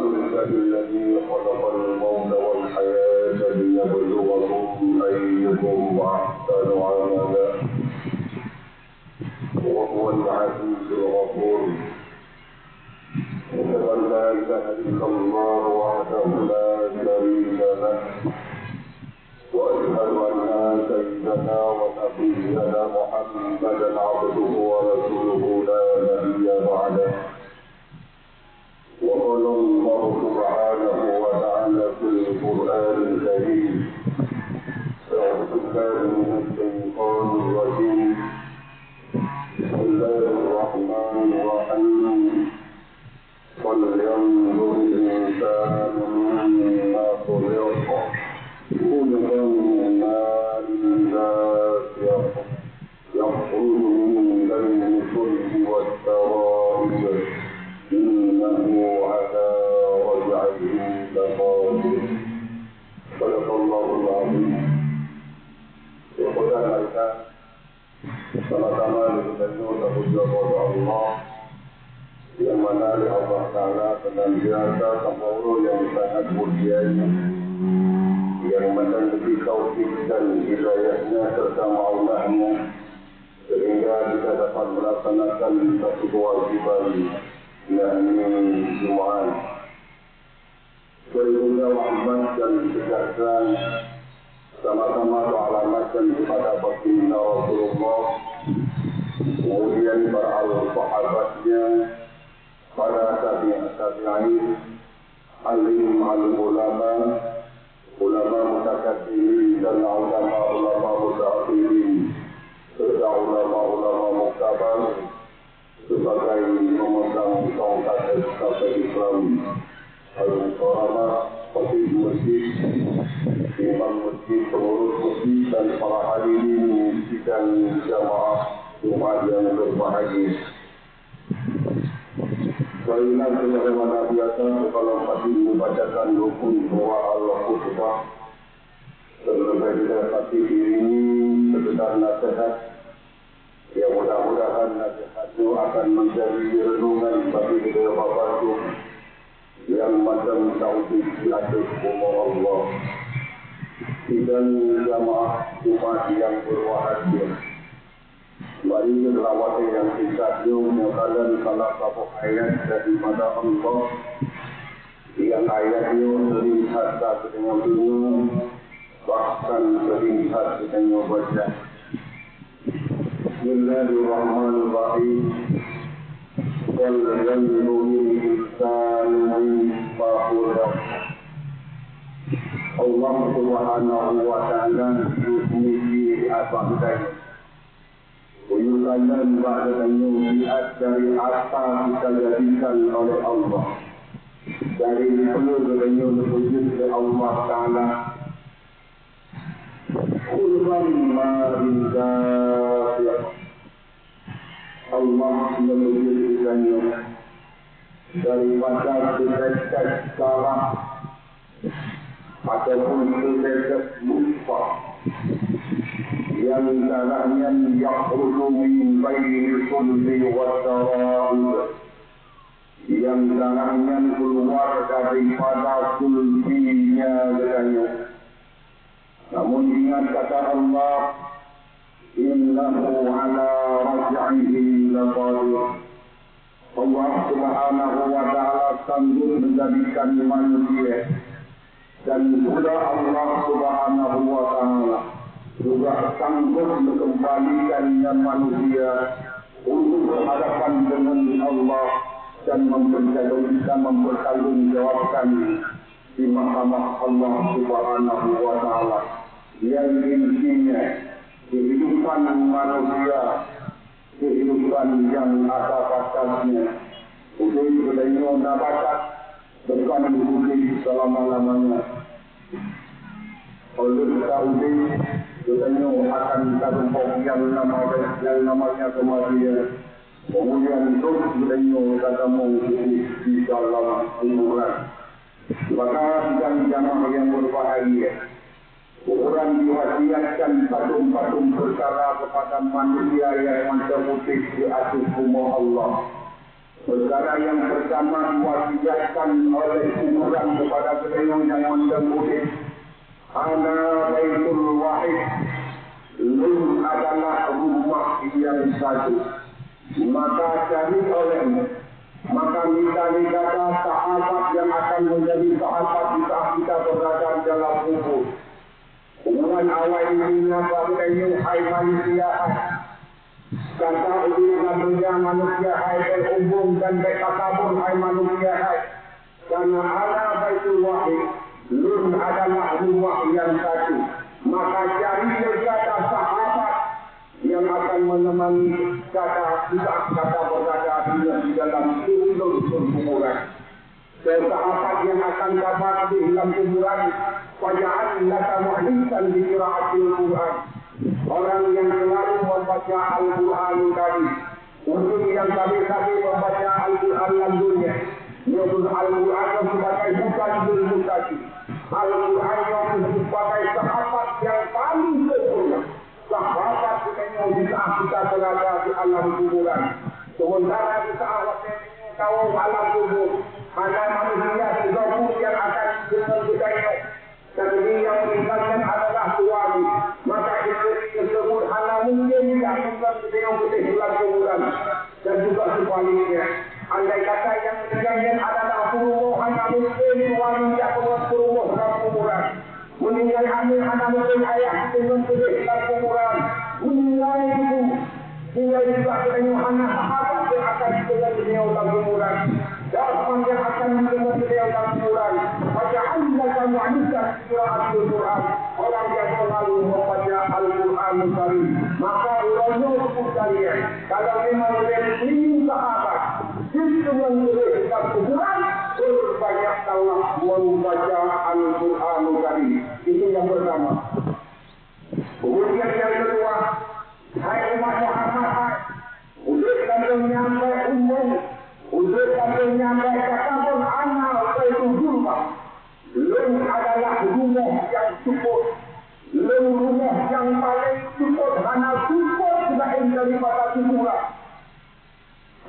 لله الذي خلق الموت والحياة ليبلوكم أيكم أحسن عملا وهو العزيز الغفور. أشهد أن لا إله إلا الله وحده لا شريك له وأشهد أن سيدنا ونبينا محمدا عبده ورسوله لا نبي بعده. وقال الله سبحانه وتعالى في القرآن الكريم: أعوذ بالله من الشيطان الرجيم. بسم الله الرحمن الرحيم. فلينظر الإنسان مما خلق خلق من ماء دافق يخرج من بين الصلب والترائب إنه على رجعه لقادر. صدق الله العظيم. Kepada mereka sama-sama kita puja kepada Allah yang mana Allah Ta'ala senantiasa sempurna yang sangat mulia, yang mana lebih taufik dan hidayahnya serta maulahnya sehingga kita dapat melaksanakan satu kewajiban yakni Jumat. Berikutnya Muhammad dan sejahtera sama-sama alamatkan kepada baginda Rasulullah, kemudian para sahabatnya, para tabi'in, alim ulama, ulama mutakabbirin dan ulama mutaakhirin, serta ulama muktabar sebagai memegang tongkat estafet Islam. Al-Mukarramah, Khatib Masjid, Imam Masjid, pengurus masjid dan para hadirin sidang jamaah Jumat yang berbahagia. Selain sebagaimana biasa, kalau Khatib membacakan rukun doa al-khutbah, terlebih dari Khatib ini sekedar nasihat, yang mudah-mudahan nasihat itu akan menjadi renungan bagi kita Bapak yang macam taufik di atas umur Allah dan jamaah Jumat yang berbahagia. Mari kita lawat yang singkat menyatakan salah satu ayat daripada Allah yang ayat itu terlihat dengan dunia, bahkan terlihat dengan wajah. Bismillahirrahmanirrahim. وَلْيَنْظُرِ الْإِنْسَانُ مِمَّا خُلِقَ. Allah Subhanahu wa Ta'ala memiliki atas Uyukanan bahasanya lihat dari apa kita jadikan oleh Allah, dari penuh-penuhnya wujud dari Allah Ta'ala. Kulman ma'indah Allah menunjukkannya daripada dekat salah ataupun dekat lupa yang salahnya yakhruju min baini sulbi wa tara'ib, yang salahnya keluar daripada sulbinya katanya. Namun ingat kata Allah, innahu ala raj'ihi laqadir. Allah Subhanahu wa Ta'ala sanggup menjadikan manusia, dan juga Allah Subhanahu wa Ta'ala juga sanggup mengembalikannya manusia untuk berhadapan dengan Allah dan mempertanggungjawabkan di mahkamah Allah Subhanahu wa Ta'ala. Yang intinya kehidupan manusia, kehidupan yang ada batasnya. Untuk beliau dapat bukan hidup selama-lamanya. Oleh Saudi, beliau akan tertumpuk yang namanya kematian. Kemudian terus beliau ketemu di dalam kuburan. Maka sidang jamaah yang berbahagia, Quran diwasiatkan patung-patung perkara kepada manusia yang menterbutik di atas rumah Allah. Perkara yang pertama diwasiatkan oleh kuburan kepada beliau yang mendahului, ana baitul wahid, lun adalah rumah yang satu. Maka cari olehmu, maka minta kata sahabat yang akan menjadi sahabat di saat kita berada dalam kubur. Hubungan awal ini pada hai manusia. Kata ujian manusia hai berhubung dan bertakabur hai manusia hai. Karena ala baitul wahid, lun adalah rumah yang satu. Maka cari kata sahabat yang akan menemani kata berada di dalam kuburan. Dan sahabat yang akan dapat di dalam kuburan, faja'al laka muhlisan di qiraatil Quran. Orang yang selalu membaca Al-Quran tadi, untuk yang tadi membaca Al-Quran dalam dunia, yaitu Al-Quran yang sebagai bukan bermutasi, Al-Quran yang sebagai sahabat yang paling sempurna, sahabat yang bisa kita berada di alam kuburan. Sementara di sahabat yang tahu alam kubur, hanya manusia sejauh yang akan berkaitan. Dan ini yang meninggalkan adalah suami. Maka istri tersebut hanya mungkin tidak tinggal dengan putih dalam kuburan. Dan juga sebaliknya, andai kata yang meninggalkan adalah suruh hanya mungkin suami yang keluar suruh dalam kuburan. Meninggal hamil hanya mungkin ayah dengan putih dalam kuburan. Meninggal ibu, meninggal juga dengan hanya sahabat yang akan dengan beliau dalam kuburan. Dan yang akan dengan beliau dalam kuburan. Faja'alnaka mu'lisan qiraatil Quran. Orang yang selalu membaca Al-Quran Karim. Maka urangnya hukum kalian. Kalau memang ini sahabat, justru mengulis dalam kuburan, berbanyaklah membaca Al-Quran Karim. Itu yang pertama. Kemudian yang kedua, hai umat Muhammad, untuk kami menyampai umum, untuk kami menyampai kata anak itu rumah. Lung adalah rumah yang cukup. Lung rumah yang paling cukup. Karena cukup selain daripada kuburan.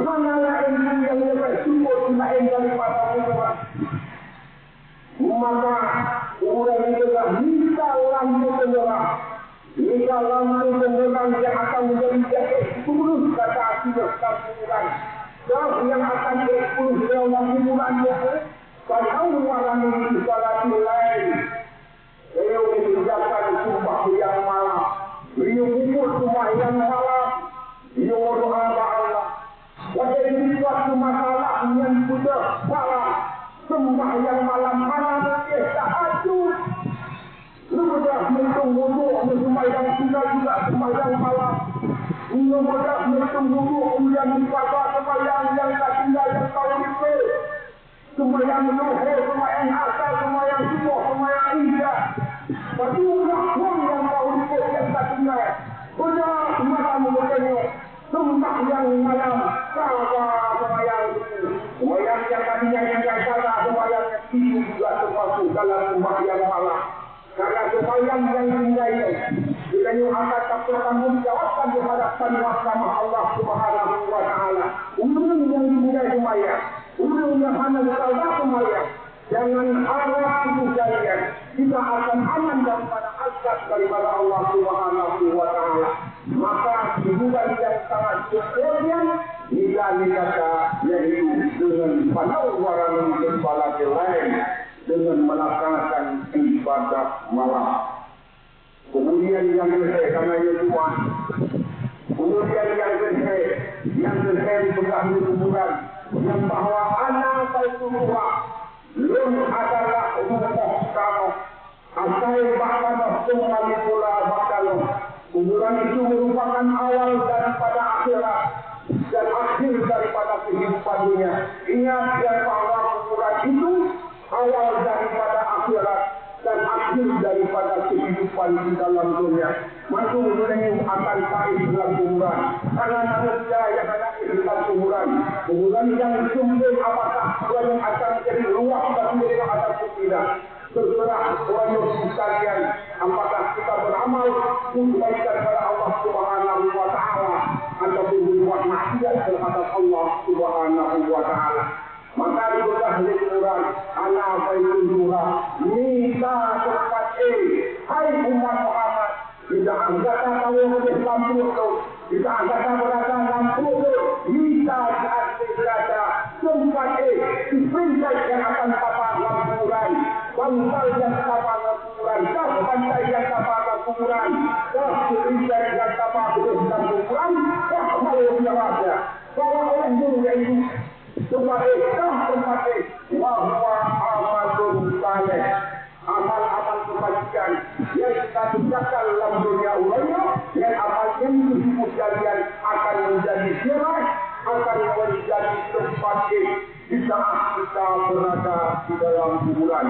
Mana lain yang lebih cukup selain daripada kuburan. Maka kuburan itu adalah minta lampu penerang. Minta lampu penerang yang akan menjadi jahit 10 kata akibat kuburan. Dan yang akan berpuluh dalam kuburan itu. Kalau orang ini salat lain, beliau mengerjakan sumpah yang malam, beliau ukur sumpah yang malam, beliau berdoa kepada Allah. Wajah ini suatu masalah yang sudah malam, sumpah yang malam tahajud. Sudah menunggu sembahyang sunnah juga sembahyang malam. Sudah menunggu kemudian dibaca sembahyang yang tak tinggal yang kau itu. Sembahyang luhur, sembahyang asar, sembahyang subuh, sembahyang isya. Tapi ulah pun yang kau ikut yang tak tinggal. Udah malam bertemu, sembahyang malam, sembahyang itu. Sembahyang yang tadinya yang salah, sembahyang itu juga termasuk dalam sembahyang malam. Karena sembahyang yang tinggal kita yang akan bertanggung jawabkan kepada mahkamah Allah Subhanahu wa Ta'ala. Umum yang tinggal sembahyang. Ulun yang hanya berada semaya, jangan harap itu kalian. Kita akan aman daripada azab daripada Allah Subhanahu wa Ta'ala. Maka hiburan yang sangat sempurna bila dikata yaitu dengan penawaran kepala lain dengan melaksanakan ibadah malam. Kemudian yang kedua karena itu kemudian yang kedua dipegang di kuburan. Yang bahwa anak itu lun adalah rumah kamu. Asal bahkan kembali pula bakal. Kuburan itu merupakan awal daripada akhirat dan akhir daripada kehidupan dunia. Ingat yang bahwa kuburan itu awal daripada akhirat dan akhir daripada kehidupan di dalam dunia. Masuk dunia akan pahit dalam kuburan. Karena manusia yang ada di dalam kuburan. Kuburan yang sumber apakah yang akan menjadi ruang bagi mereka ataupun tidak. Terserah orang sekalian, apakah kita beramal kebaikan kepada Allah Subhanahu wa Ta'ala ataupun berbuat maksiat terhadap Allah Subhanahu wa taala. Maka diberikan Quran, ana baitun nura, minta tempat hai umat Muhammad, tidak angkatan tahu Islam itu, tidak angkatan berada lampu itu, minta saat berada tempat diperintah yang akan tapah lampuran, bangsa yang tapah lampuran, dah pantai yang tapah lampuran, dah diperintah yang tapah lampuran, dah malu jawabnya. Kalau orang dulu itu tempat bahwa amalun saleh, amal-amal kebajikan yang kita kerjakan dalam dunia ulama, yang amal yang disebut kalian akan menjadi syarat, akan menjadi tempat di saat kita berada di dalam kuburan.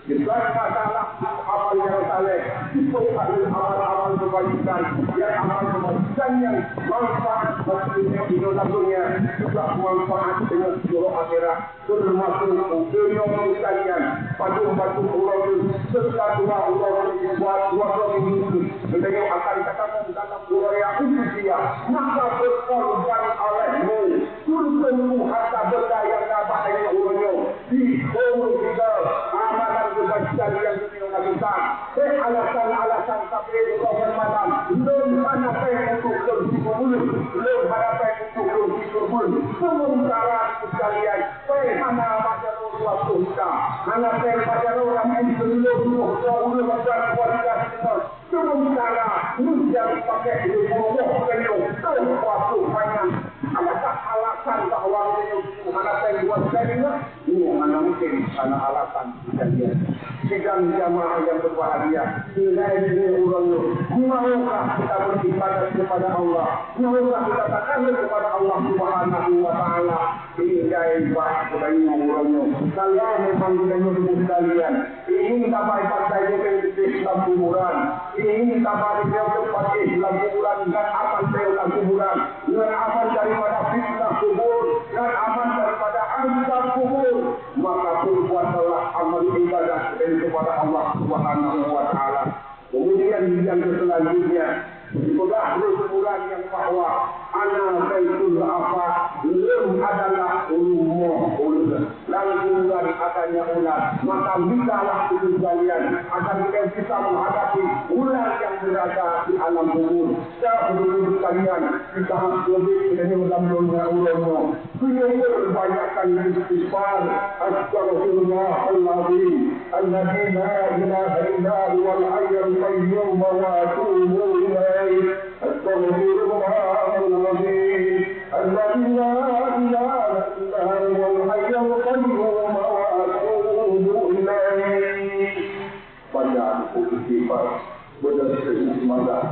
Bukan masalah amal yang saleh, itu adalah amal-amal kebajikan, yang amal kebajikan yang manfaat bagi di dalam dunia, juga manfaat dengan seluruh akhirat, termasuk dunia sekalian, padu-padu ulama serta dua ulama buat dua minggu, beliau akan katakan dalam Quran Indonesia, maka berkorban olehmu, turunmu harta benda yang dapat dengan ulama di umur kita amalan kebajikan yang dilakukan. Alasan-alasan sampai bangun malam, belum mana pengen untuk berkumpul, belum ada pengen untuk berkumpul. Sementara sekalian, mana baca waktu kita, mana pengen baca orang ini belum bukan kualitas kita. Sementara yang pakai ilmu penuh, waktu banyak. Alasan bahwa mana pengen buat saya ini mana mungkin karena alasan kejadian. Sidang jamaah yang berbahagia, nilai orang maukah kita beribadah kepada Allah, maukah kita takkan kepada Allah Subhanahu wa taala. Hingga ibadah kepada orangnya. Kalau memang dengan kalian ingin dapat partai di Islam kuburan, ingin dapat tempat Islam kuburan dan aman dari kuburan, dan aman daripada fitnah kubur, dan aman daripada azab kubur, maka berbuatlah amal ibadah kepada Allah Subhanahu wa taala. Kemudian yang selanjutnya itulah kuburan yang bahwa ana baitul afa belum adalah ulum lalu kuburan adanya ular, maka bisalah itu kalian akan bisa menghadapi ular yang berada di alam kubur. Sebelum kalian kita lebih dalam dunia ulama, beliau banyakkan istighfar, astaghfirullahaladzim alladzi la ilaha illa huwal hayyul qayyum wa atubu ilaih, astaghfirullahaladzim alladzi la ilaha illa huwal hayyul qayyum wa atubu ilaih. Banyak istighfar berdasarkan semangat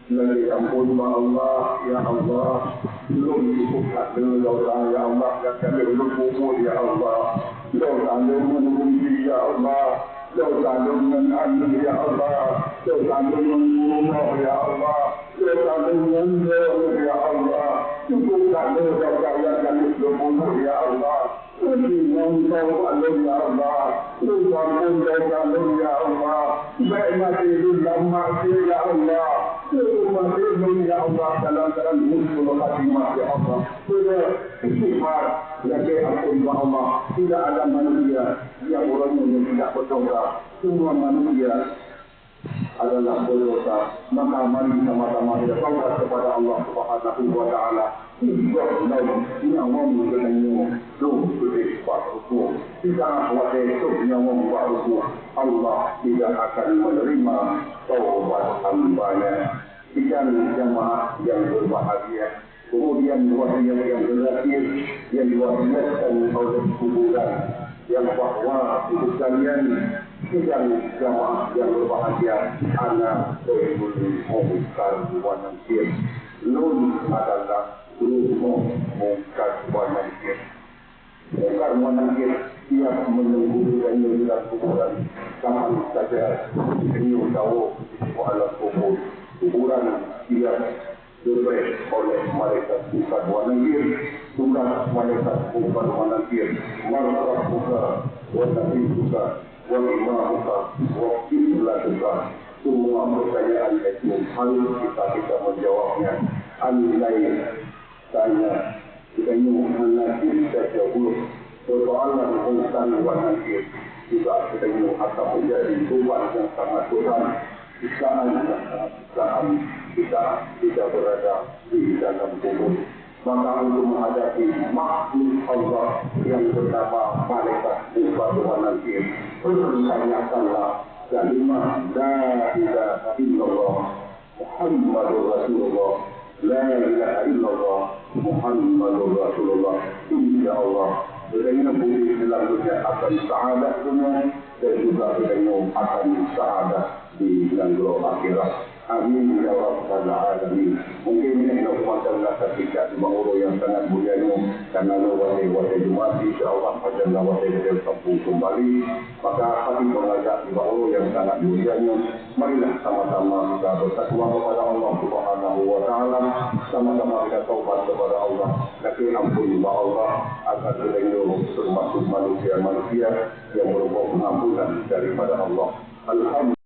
lagi ampun Allah, ya Allah, belum cukup dengan dosa, ya Allah, yang kami belum kubur, ya Allah, dosa dengan ya Allah, dosa dengan anu, ya Allah, dosa dengan rumah, ya Allah, dosa dengan ya Allah, cukupkan dosa yang kami belum kubur, ya Allah. Dengan kau Allah ya Allah, dengan dosa ya Allah, baik mati dalam mati ya Allah, mati ya Allah dalam keadaan musuh khatimah ya Allah. Sudah istighfar lagi ampun Allah. Tidak ada manusia yang orang yang tidak berdosa. Semua manusia adalah berdosa. Maka mari sama-sama kita taubat kepada Allah Subhanahu wa taala. Nyawa mengenai doa berdoa. Tidak wae nyawa berdoa. Allah tidak akan menerima taubat hamba-Nya. Ikan jamaah yang berbahagia. Kemudian wasiat yang terakhir yang diwasiatkan oleh kuburan yang bahwa untuk kalian sidang jamaah yang berbahagia anak boleh mengungkar wa nakir. Nun adalah mengungkar wa nakir. Mengungkar wa nakir siap menunggu dan menunggu kuburan kapan saja ini tahu alam kubur. Kuburan siap diberi oleh malaikat bukan wanakir, bukan malaikat bukan wanakir, malaikat bukan wanakir bukan, wanimah bukan, wakil bukan. Semua pertanyaan itu harus kita menjawabnya. Andai saya kita mengenai sejauh persoalan urusan wanita juga kita akan menjadi tuan yang sangat besar. Islam yang sangat besar kita berada di dalam kubur. Maka untuk menghadapi makhluk Allah yang bernama malaikat ibadah wanita, pertanyakanlah kalimah la ilaha illallah Muhammadur Rasulullah. La ilaha illallah Muhammadur Rasulullah. InsyaAllah kita boleh selanjutnya akan saadat dunia dan juga kita akan saadat di negeri akhirat. Amin ya rabbal alamin. Mungkin ini adalah ketika Mauro yang sangat mulia karena wajah Jumat insyaAllah adalah wajah yang sambung kembali. Maka kami mengajak Mauro yang sangat mulia, marilah sama-sama kita bertakwa kepada Allah Subhanahu wa taala, sama-sama kita taubat kepada Allah. Laki ampun Allah agar kita termasuk manusia-manusia yang berbuat pengampunan daripada Allah. Alhamdulillah.